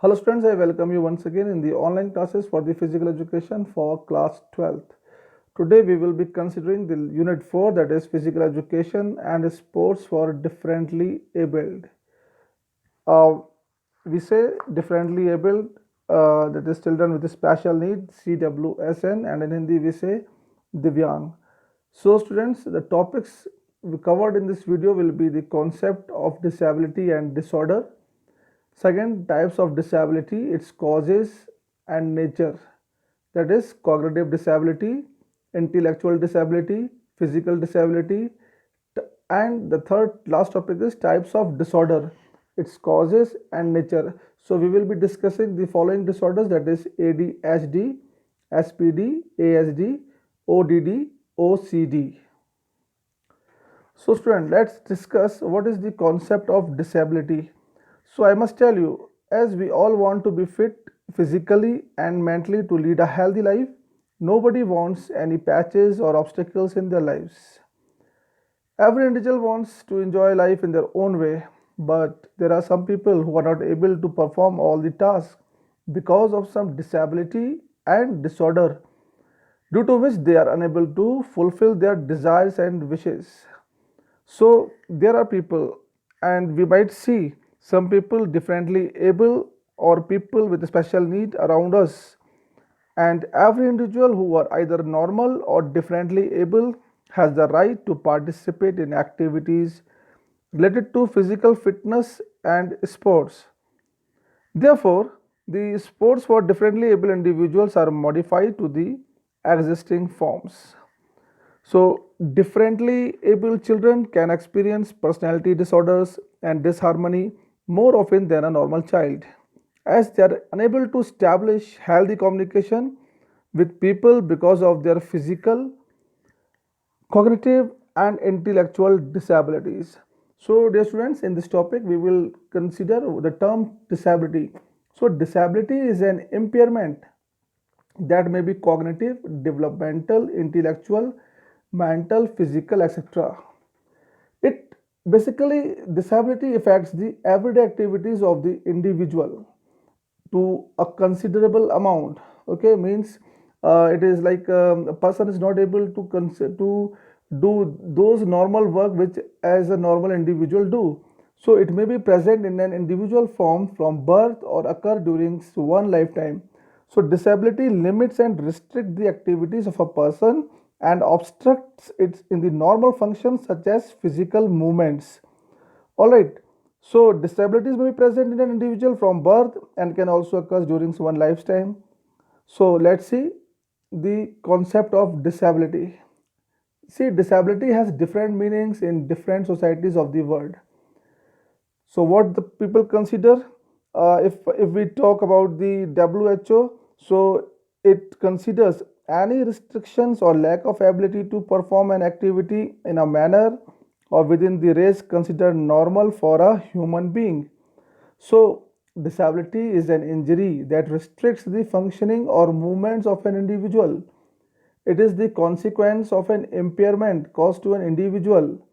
Hello students, I welcome you once again in the online classes for the physical education for class 12th. Today we will be considering the unit 4, that is physical education and sports for differently abled. Uh, we say differently abled, that is children with special needs, CWSN, and in Hindi we say Divyang. So students, the topics we covered in this video will be the concept of disability and disorder. Second, types of disability, its causes and nature. That is cognitive disability, intellectual disability, physical disability, and the third last topic is types of disorder, its causes and nature. So we will be discussing the following disorders, that is ADHD, SPD, ASD, ODD, OCD. So student, let's discuss what is the concept of disability. So I must tell you, as we all want to be fit physically and mentally to lead a healthy life, nobody wants any patches or obstacles in their lives. Every individual wants to enjoy life in their own way, but there are some people who are not able to perform all the tasks because of some disability and disorder, due to which they are unable to fulfill their desires and wishes. So there are people, and we might see some people differently able or people with special need around us. And every individual who are either normal or differently able has the right to participate in activities related to physical fitness and sports. Therefore, the sports for differently able individuals are modified to the existing forms. So, differently able children can experience personality disorders and disharmony more often than a normal child, as they are unable to establish healthy communication with people because of their physical, cognitive, and intellectual disabilities. So, dear students, in this topic, we will consider the term disability. So, disability is an impairment that may be cognitive, developmental, intellectual, mental, physical, etc. It basically, disability affects the everyday activities of the individual to a considerable amount. Okay, means it is like a person is not able to to do those normal work which as a normal individual do. So it may be present in an individual form from birth or occur during one lifetime. So disability limits and restricts the activities of a person and obstructs it in the normal functions such as physical movements. All right. So disabilities may be present in an individual from birth and can also occur during one lifetime. So let's see the concept of disability. See, disability has different meanings in different societies of the world. So what the people consider, if we talk about the WHO, so it considers any restrictions or lack of ability to perform an activity in a manner or within the range considered normal for a human being. So disability is an injury that restricts the functioning or movements of an individual. It is the consequence of an impairment caused to an individual,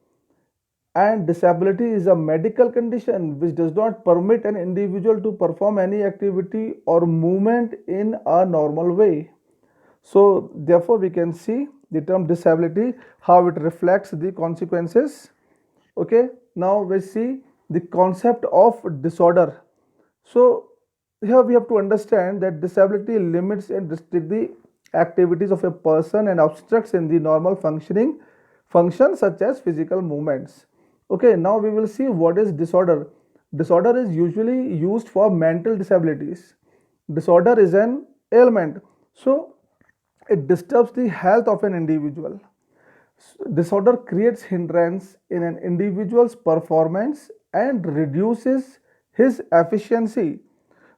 and disability is a medical condition which does not permit an individual to perform any activity or movement in a normal way. So therefore we can see the term disability, how it reflects the consequences. Okay, now we see the concept of disorder. So here we have to understand that disability limits and restricts the activities of a person and obstructs in the normal functions such as physical movements. Okay, now we will see what is disorder. Disorder is usually used for mental disabilities. Disorder is an ailment, so it disturbs the health of an individual. Disorder creates hindrance in an individual's performance and reduces his efficiency.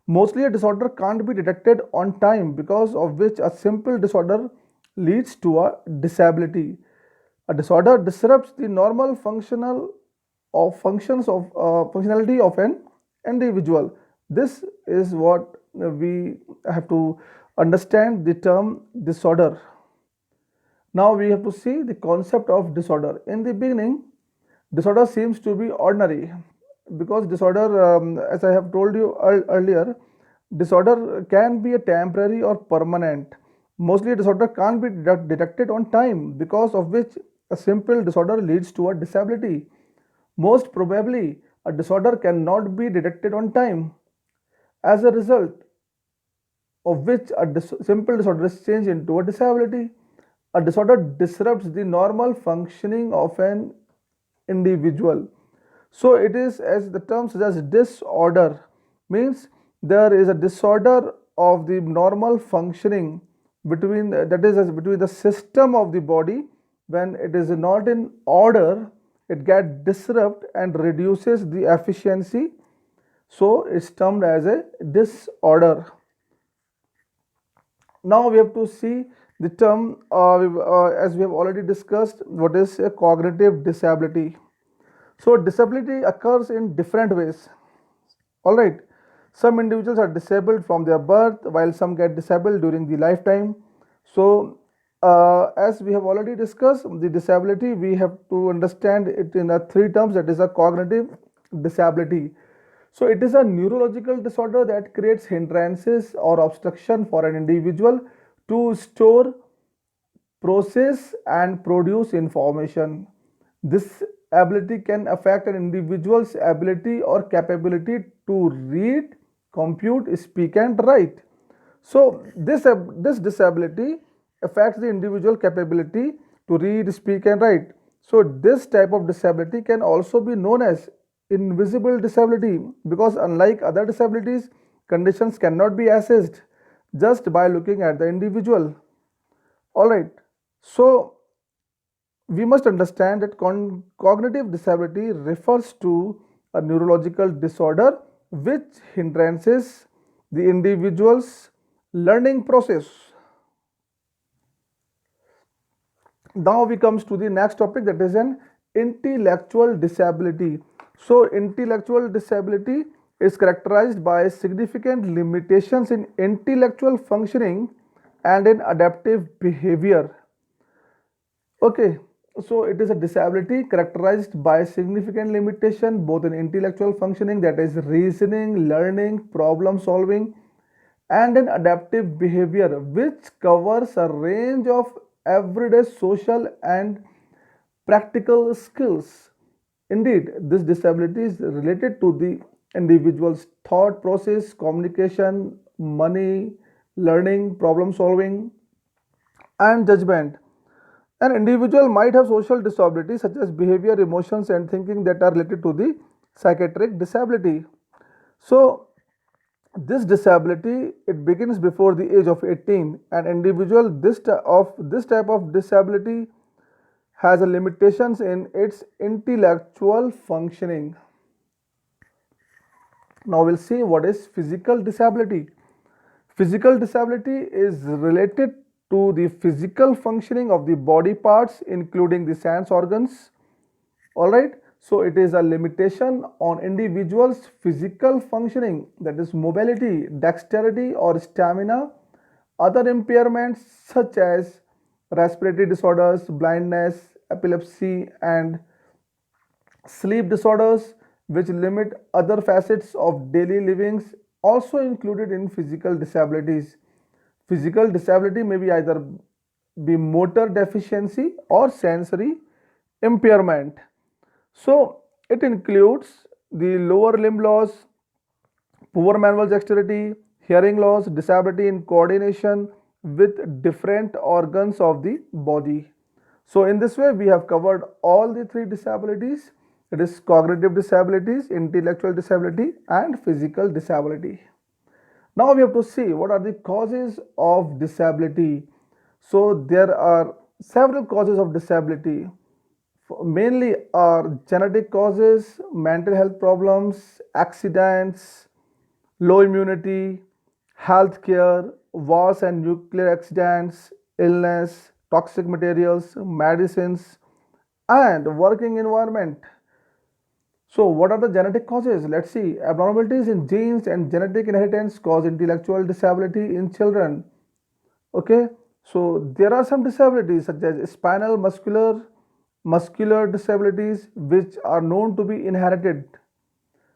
Mostly a disorder can't be detected on time, because of which a simple disorder leads to a disability. A disorder disrupts the normal functionality of an individual. This is what we have to understand the term disorder. Now we have to see the concept of disorder. In the beginning, disorder seems to be ordinary, because disorder, as I have told you earlier, Disorder can be a temporary or permanent. Mostly disorder can't be detected on time, because of which a simple disorder leads to a disability. Most probably, a disorder cannot be detected on time. As a result of which a simple disorder is changed into a disability. A disorder disrupts the normal functioning of an individual. So it is, as the term suggests, disorder means there is a disorder of the normal functioning between, that is as between the system of the body. When it is not in order, it gets disrupt and reduces the efficiency. So it's termed as a disorder. Now we have to see the term, as we have already discussed, what is a cognitive disability. So disability occurs in different ways. All right, some individuals are disabled from their birth, while some get disabled during the lifetime. So as we have already discussed, the disability, we have to understand it in three terms, that is a cognitive disability. So it is a neurological disorder that creates hindrances or obstruction for an individual to store, process and produce information. This ability can affect an individual's ability or capability to read, compute, speak and write. So this disability affects the individual capability to read, speak and write. So this type of disability can also be known as invisible disability, because unlike other disabilities, conditions cannot be assessed just by looking at the individual. All right. So we must understand that cognitive disability refers to a neurological disorder which hindrances the individual's learning process. Now we comes to the next topic, that is an intellectual disability. So intellectual disability is characterized by significant limitations in intellectual functioning and in adaptive behavior. Okay, so it is a disability characterized by significant limitation both in intellectual functioning, that is reasoning, learning, problem solving, and in adaptive behavior, which covers a range of everyday social and practical skills. Indeed, this disability is related to the individual's thought process, communication, money, learning, problem solving, and judgment. An individual might have social disabilities such as behavior, emotions, and thinking that are related to the psychiatric disability. So, this disability, it begins before the age of 18. An individual this type of disability has a limitations in its intellectual functioning. Now we'll see what is physical disability. Physical disability is related to the physical functioning of the body parts, including the sense organs. All right. So it is a limitation on individuals' physical functioning, that is mobility, dexterity, or stamina. Other impairments such as respiratory disorders, blindness, epilepsy, and sleep disorders, which limit other facets of daily livings, also included in physical disabilities. Physical disability may be either be motor deficiency or sensory impairment. So it includes the lower limb loss, poor manual dexterity, hearing loss, disability in coordination with different organs of the body. So in this way, we have covered all the three disabilities. It is cognitive disabilities, intellectual disability, and physical disability. Now we have to see what are the causes of disability. So there are several causes of disability. Mainly are genetic causes, mental health problems, accidents, low immunity, healthcare, wars and nuclear accidents, illness, toxic materials, medicines, and working environment. So, what are the genetic causes? Let's see. Abnormalities in genes and genetic inheritance cause intellectual disability in children. Okay, so there are some disabilities such as spinal muscular disabilities which are known to be inherited.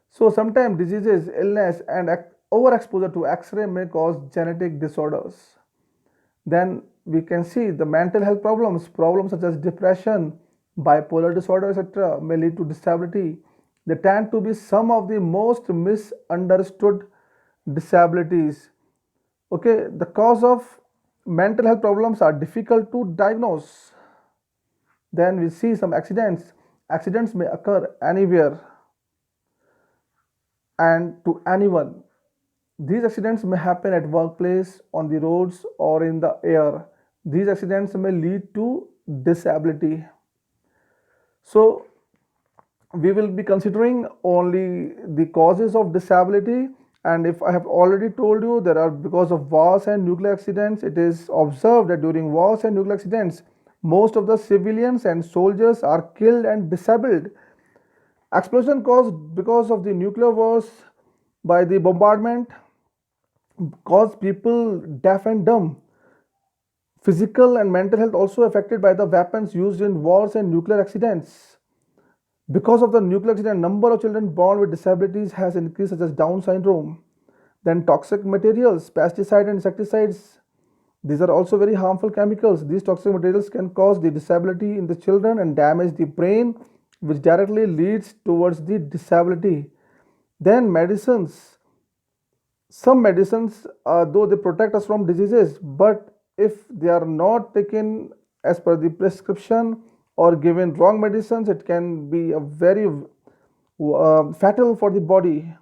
So sometimes diseases, illness, and overexposure to X-ray may cause genetic disorders. Then we can see the mental health problems such as depression, bipolar disorder, etc., may lead to disability. They tend to be some of the most misunderstood disabilities. Okay, the cause of mental health problems are difficult to diagnose. Then we see some accidents. Accidents may occur anywhere and to anyone. These accidents may happen at workplace, on the roads, or in the air. These accidents may lead to disability. So, we will be considering only the causes of disability. And if I have already told you, there are because of wars and nuclear accidents, it is observed that during wars and nuclear accidents, most of the civilians and soldiers are killed and disabled. Explosion caused because of the nuclear wars by the bombardment cause people deaf and dumb. Physical and mental health also affected by the weapons used in wars and nuclear accidents. Because of the nuclear accident, number of children born with disabilities has increased, such as Down syndrome. Then toxic materials, pesticides and insecticides. These are also very harmful chemicals. These toxic materials can cause the disability in the children and damage the brain, which directly leads towards the disability. Then medicines. Some medicines, though they protect us from diseases, but if they are not taken as per the prescription or given wrong medicines, it can be a very fatal for the body.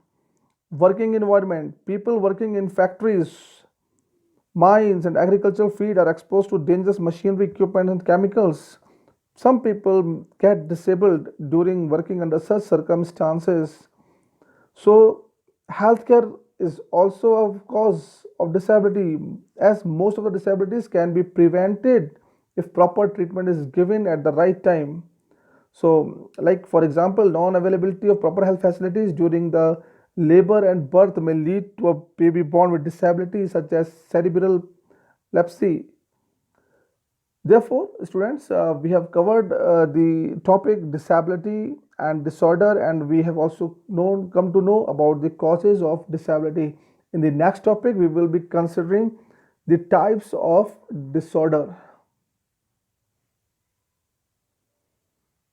Working environment, people working in factories, mines, and agricultural field are exposed to dangerous machinery, equipment, and chemicals. Some people get disabled during working under such circumstances. So, healthcare is also a cause of disability, as most of the disabilities can be prevented if proper treatment is given at the right time. So, like for example, non availability of proper health facilities during the labor and birth may lead to a baby born with disabilities such as cerebral palsy. Therefore, students, we have covered the topic disability and disorder, and we have also come to know about the causes of disability. In the next topic, we will be considering the types of disorder.